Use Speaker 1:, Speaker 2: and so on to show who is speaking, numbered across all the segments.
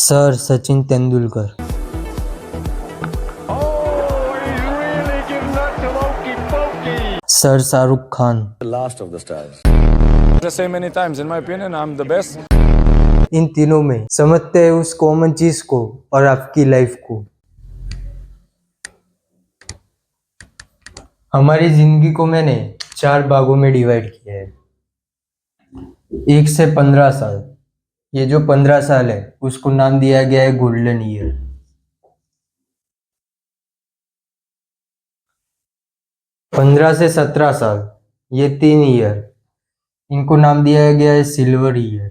Speaker 1: Sir Sachin Tendulkar. Sir Shahrukh Khan.
Speaker 2: Last of the stars. I say many times, in my opinion, I'm the best.
Speaker 1: इन तीनों में समझते हैं उस common चीज को और आपकी लाइफ को। हमारी जिंदगी को मैंने 4 भागों में डिवाइड किया है। 1 से 15 साल। ये जो 15 साल है उसको नाम दिया गया है गोल्डन ईयर। 15 से 17 साल, ये 3 ईयर, इनको नाम दिया गया है सिल्वर ईयर।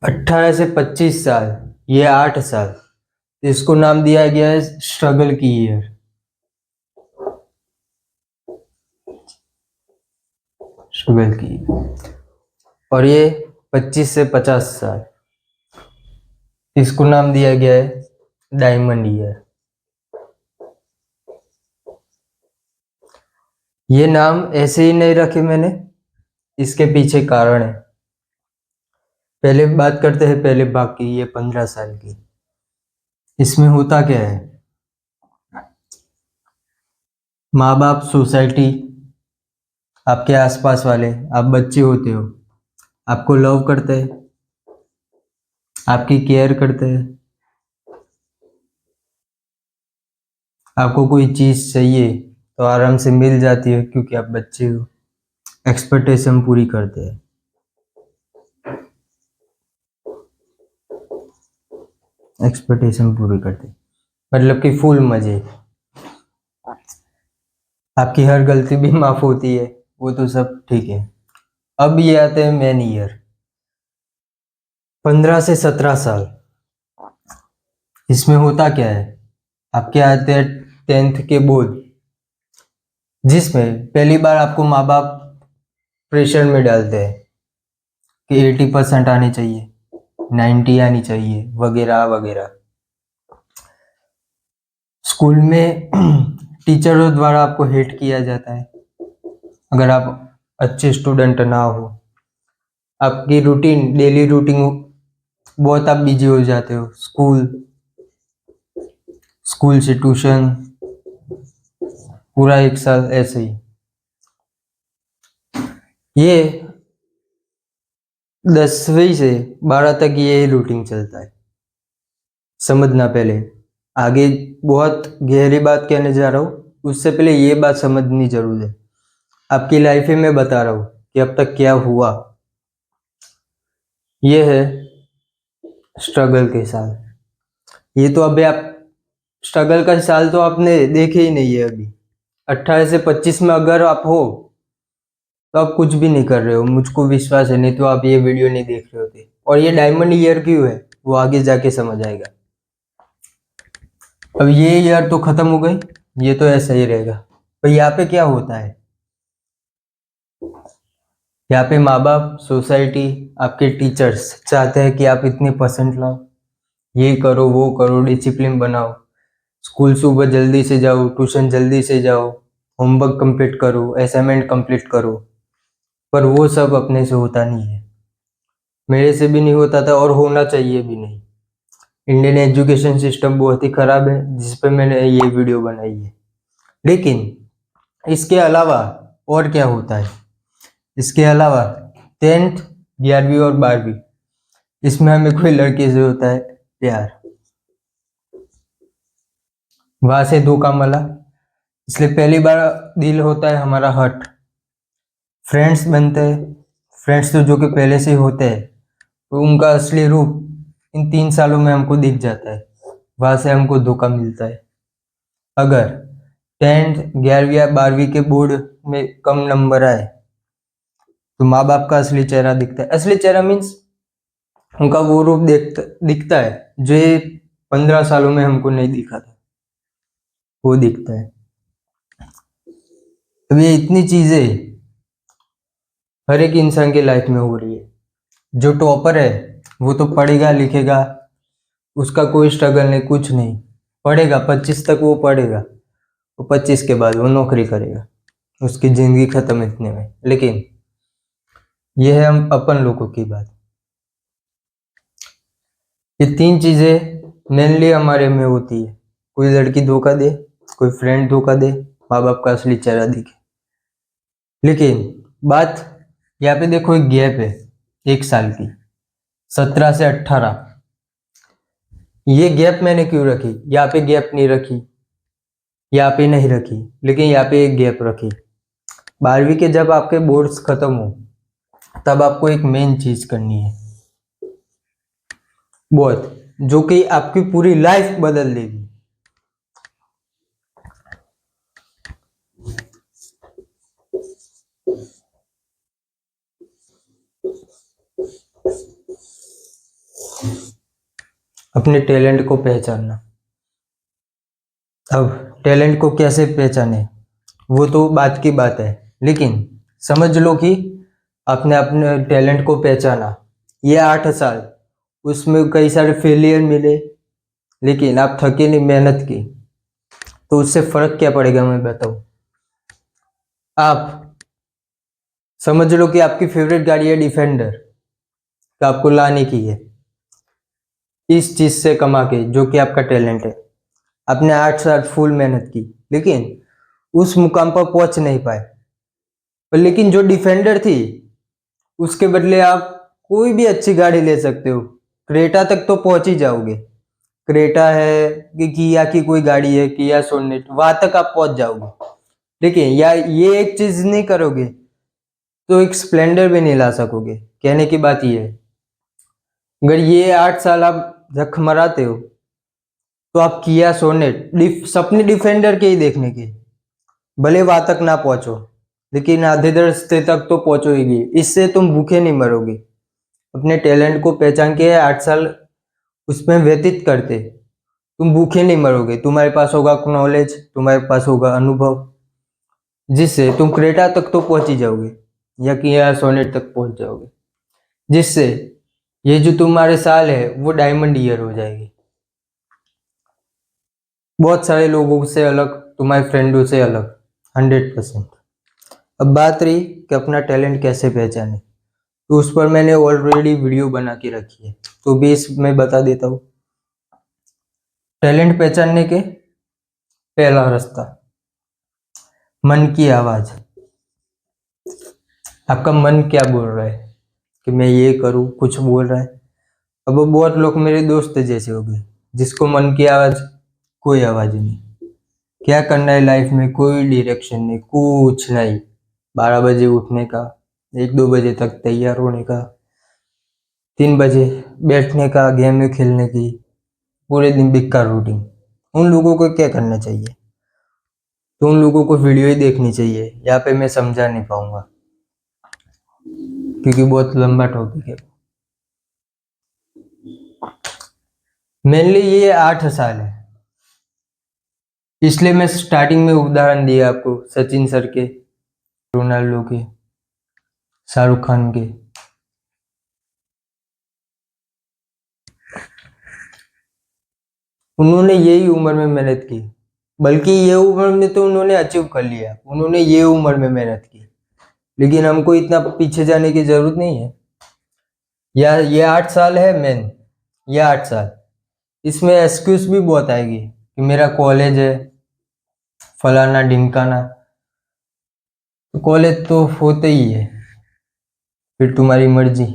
Speaker 1: 18 से 25 साल, ये 8 साल, इसको नाम दिया गया है स्ट्रगल की ईयर। स्ट्रगल की। और ये 25 से 50 साल, इसको नाम दिया गया है डायमंड ईयर। ये नाम ऐसे ही नहीं रखे मैंने, इसके पीछे कारण है। पहले बात करते हैं पहले भाग की, ये 15 साल की। इसमें होता क्या है, माँ बाप, सोसाइटी, आपके आसपास वाले, आप बच्चे होते हो, आपको लव करते हैं, आपकी केयर करते हैं। आपको कोई चीज चाहिए तो आराम से मिल जाती है क्योंकि आप बच्चे हो। एक्सपेक्टेशन पूरी करते हैं। एक्सपेक्टेशन पूरी करते हैं मतलब कि फुल मजे। आपकी हर गलती भी माफ होती है, वो तो सब ठीक है। अब ये आते हैं मेन ईयर, 15 से 17 साल। इसमें होता क्या है, आपके आते हैं 10th के बोर्ड, जिसमें पहली बार आपको माँ बाप प्रेशर में डालते हैं कि 80% आने चाहिए, 90 आनी चाहिए, वगैरह वगैरह। स्कूल में टीचरों द्वारा आपको हेट किया जाता है अगर आप अच्छे स्टूडेंट ना हो। आपकी रूटीन, डेली रूटीन, बहुत आप बिजी हो जाते हो। स्कूल से ट्यूशन, पूरा 1 साल ऐसे ही। ये 10वीं से 12 तक ये रूटीन चलता है। समझना पहले, आगे बहुत गहरी बात कहने जा रहा हूँ, उससे पहले ये बात समझनी जरूर है। आपकी लाइफ में मैं बता रहा हूँ कि अब तक क्या हुआ। ये है स्ट्रगल के साल। ये तो अभी आप स्ट्रगल का साल तो आपने देखे ही नहीं है अभी। 18 से 25 में अगर आप हो तो आप कुछ भी नहीं कर रहे हो, मुझको विश्वास है, नहीं तो आप ये वीडियो नहीं देख रहे होते। और ये डायमंड ईयर क्यों है वो आगे जाके समझ आएगा। अब ये ईयर तो खत्म हो गई, ये तो ऐसा ही रहेगा। पर यहाँ पे क्या होता है, यहाँ पे माँ बाप, सोसाइटी, आपके टीचर्स चाहते हैं कि आप इतने परसेंट लाओ, ये करो वो करो, डिसिप्लिन बनाओ, स्कूल सुबह जल्दी से जाओ, ट्यूशन जल्दी से जाओ, होमवर्क कंप्लीट करो, असाइनमेंट कंप्लीट करो। पर वो सब अपने से होता नहीं है, मेरे से भी नहीं होता था और होना चाहिए भी नहीं। इंडियन एजुकेशन सिस्टम बहुत ही खराब है, जिस पे मैंने ये वीडियो बनाई है। लेकिन इसके अलावा और क्या होता है, इसके अलावा 10th, 11वीं और 12वीं, इसमें हमें कोई लड़के से होता है प्यार, वहां से धोखा मिला, इसलिए पहली बार दिल होता है हमारा हर्ट। फ्रेंड्स बनते हैं, फ्रेंड्स तो जो कि पहले से ही होते हैं, तो उनका असली रूप इन 3 सालों में हमको दिख जाता है, वहां से हमको धोखा मिलता है। अगर 10th, 11वीं या 12वीं के बोर्ड में कम नंबर आए तो माँ बाप का असली चेहरा दिखता है। असली चेहरा मीन्स उनका वो रूप दिखता है जो 15 सालों में हमको नहीं दिखा था, वो दिखता है। अब ये इतनी चीजें हर एक इंसान की लाइफ में हो रही है। जो टॉपर है वो तो पढ़ेगा लिखेगा, उसका कोई स्ट्रगल नहीं, कुछ नहीं, पढ़ेगा 25 तक वो पढ़ेगा, वो 25 के बाद वो नौकरी करेगा, उसकी जिंदगी खत्म इतने में। लेकिन ये है हम अपन लोगों की बात। ये 3 चीजें मेनली हमारे में होती है। कोई लड़की धोखा दे, कोई फ्रेंड धोखा दे, माँ बाप का असली चेहरा दिखे। लेकिन बात यहाँ पे देखो, एक गैप है 1 साल की, 17 से 18। ये गैप मैंने क्यों रखी? यहाँ पे गैप नहीं रखी, यहाँ पे नहीं रखी, लेकिन यहाँ पे एक गैप रखी। 12वीं के जब आपके बोर्ड्स खत्म हो, तब आपको एक मेन चीज करनी है, बहुत, जो कि आपकी पूरी लाइफ बदल देगी। अपने टैलेंट को पहचानना। अब टैलेंट को कैसे पहचाने, वो तो बात की बात है, लेकिन समझ लो कि आपने अपने टैलेंट को पहचाना, ये 8 साल, उसमें कई सारे फेलियर मिले, लेकिन आप थके नहीं, मेहनत की, तो उससे फर्क क्या पड़ेगा मैं बताऊं। आप समझ लो कि आपकी फेवरेट गाड़ी है डिफेंडर, तो आपको लाने की है इस चीज से कमा के, जो कि आपका टैलेंट है। आपने 8 साल फुल मेहनत की, लेकिन उस मुकाम पर पहुंच नहीं पाए। पर लेकिन जो डिफेंडर थी, उसके बदले आप कोई भी अच्छी गाड़ी ले सकते हो, क्रेटा तक तो पहुंच ही जाओगे। क्रेटा है कि किया की कोई गाड़ी है, किया सोनेट, वहां तक आप पहुंच जाओगे। लेकिन या ये एक चीज नहीं करोगे तो एक स्प्लेंडर भी नहीं ला सकोगे। कहने की बात ये है, अगर ये 8 साल आप जख मराते हो, तो आप किया सोनेट सपने डिफेंडर के ही देखने के, भले वहां तक ना पहुंचो, लेकिन आधे रास्ते तक तो पहुंचोगी। इससे तुम भूखे नहीं मरोगे। अपने टैलेंट को पहचान के 8 साल उसमें व्यतीत करते, तुम भूखे नहीं मरोगे। तुम्हारे पास होगा नॉलेज, तुम्हारे पास होगा अनुभव, जिससे तुम क्रेटा तक तो पहुंच ही जाओगे, या किया सोनेट तक पहुंच जाओगे, जिससे ये जो तुम्हारे साल है वो डायमंड ईयर हो जाएगी। बहुत सारे लोगों से अलग, तुम्हारे फ्रेंडों से अलग, 100%। अब बात रही कि अपना टैलेंट कैसे पहचाने, तो उस पर मैंने ऑलरेडी वीडियो बना के रखी है, तो भी इसमें बता देता हूँ। टैलेंट पहचानने के पहला रास्ता, मन की आवाज। आपका मन क्या बोल रहा है कि मैं ये करूँ, कुछ बोल रहा है। अब वो बहुत लोग मेरे दोस्त जैसे हो गए, जिसको मन की आवाज, कोई आवाज नहीं, क्या करना है लाइफ में, कोई डायरेक्शन नहीं, कुछ नहीं। 12 बजे उठने का, 1-2 बजे तक तैयार होने का, 3 बजे बैठने का, गेम खेलने की, पूरे दिन बेकार रूटीन। उन लोगों को क्या करना चाहिए? तो उन लोगों को वीडियो ही देखनी चाहिए। यहाँ पे मैं समझा नहीं पाऊंगा, क्योंकि बहुत लंबा टॉपिक है। मेनली ये 8 साल है, इसलिए मैं स्टार्टिंग में उदाहरण दिया आपको, सचिन सर के, रोनाल्डो के, शाहरुख खान के। उन्होंने यही उम्र में मेहनत की, बल्कि ये उम्र में तो उन्होंने अचीव कर लिया, उन्होंने ये उम्र में मेहनत की, लेकिन हमको इतना पीछे जाने की जरूरत नहीं है। या ये 8 साल है मेन, ये 8 साल, इसमें एक्सक्यूज भी बहुत आएगी कि मेरा कॉलेज है, फलाना ढिमकाना। तो कॉलेज तो होते ही है, फिर तुम्हारी मर्जी।